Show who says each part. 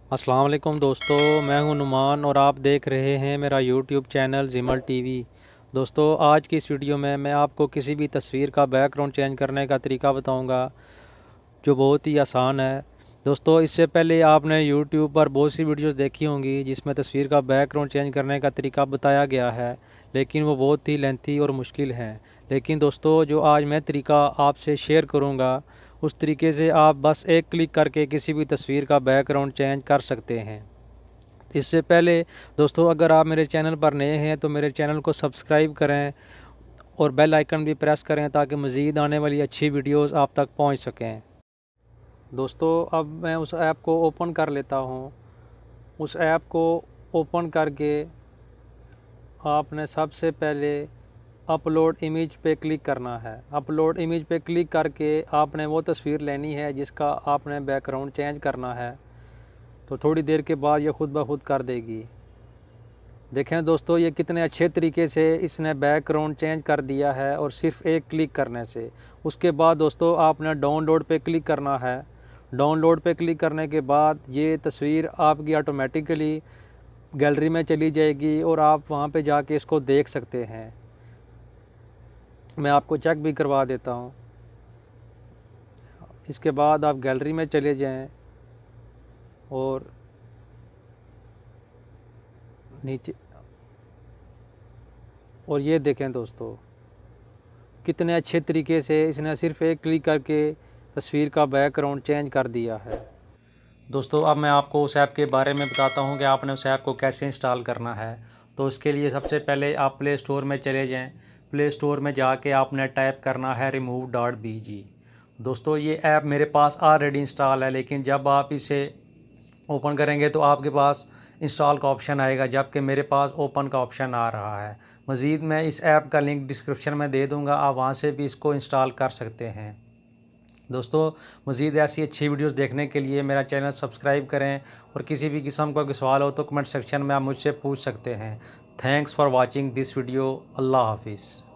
Speaker 1: अस्सलाम वालेकुम दोस्तों, मैं हूं नुमान और आप देख रहे हैं मेरा यूट्यूब चैनल जिमल टीवी। दोस्तों, आज की इस वीडियो में मैं आपको किसी भी तस्वीर का बैकग्राउंड चेंज करने का तरीका बताऊंगा, जो बहुत ही आसान है। दोस्तों, इससे पहले आपने यूट्यूब पर बहुत सी वीडियोस देखी होंगी जिसमें तस्वीर का बैकग्राउंड चेंज करने का तरीका बताया गया है, लेकिन वो बहुत ही लेंथी और मुश्किल है। लेकिन दोस्तों, जो आज मैं तरीका आपसे शेयर करूंगा, उस तरीके से आप बस एक क्लिक करके किसी भी तस्वीर का बैकग्राउंड चेंज कर सकते हैं। इससे पहले दोस्तों, अगर आप मेरे चैनल पर नए हैं तो मेरे चैनल को सब्सक्राइब करें और बेल आइकन भी प्रेस करें ताकि मज़ीद आने वाली अच्छी वीडियोस आप तक पहुंच सकें। दोस्तों, अब मैं उस ऐप को ओपन कर लेता हूं। उस ऐप को ओपन करके आपने सबसे पहले अपलोड इमेज पे क्लिक करना है। अपलोड इमेज पे क्लिक करके आपने वो तस्वीर लेनी है जिसका आपने बैकग्राउंड चेंज करना है। तो थोड़ी देर के बाद ये खुद ब खुद कर देगी। देखें दोस्तों, ये कितने अच्छे तरीके से इसने बैकग्राउंड चेंज कर दिया है और सिर्फ एक क्लिक करने से। उसके बाद दोस्तों, आपने डाउनलोड पे क्लिक करना है। डाउनलोड पे क्लिक करने के बाद ये तस्वीर आपकी ऑटोमेटिकली गैलरी में चली जाएगी और आप वहाँ पे जाके इसको देख सकते हैं। मैं आपको चेक भी करवा देता हूँ। इसके बाद आप गैलरी में चले जाएं और नीचे, और ये देखें दोस्तों, कितने अच्छे तरीके से इसने सिर्फ एक क्लिक करके तस्वीर का बैकग्राउंड चेंज कर दिया है। दोस्तों, अब मैं आपको उस ऐप के बारे में बताता हूं कि आपने उस ऐप को कैसे इंस्टॉल करना है। तो इसके लिए सबसे पहले आप प्ले स्टोर में चले जाएं। प्ले स्टोर में जाके आपने टाइप करना है remove.bg। दोस्तों, ये ऐप मेरे पास ऑलरेडी इंस्टॉल है, लेकिन जब आप इसे ओपन करेंगे तो आपके पास इंस्टॉल का ऑप्शन आएगा, जबकि मेरे पास ओपन का ऑप्शन आ रहा है। मज़ीद मैं इस ऐप का लिंक डिस्क्रिप्शन में दे दूंगा, आप वहां से भी इसको इंस्टॉल कर सकते हैं। दोस्तों, मज़ीद ऐसी अच्छी वीडियोस देखने के लिए मेरा चैनल सब्सक्राइब करें और किसी भी किस्म का कोई सवाल हो तो कमेंट सेक्शन में आप मुझसे पूछ सकते हैं। Thanks for watching this video. अल्लाह हाफिज़।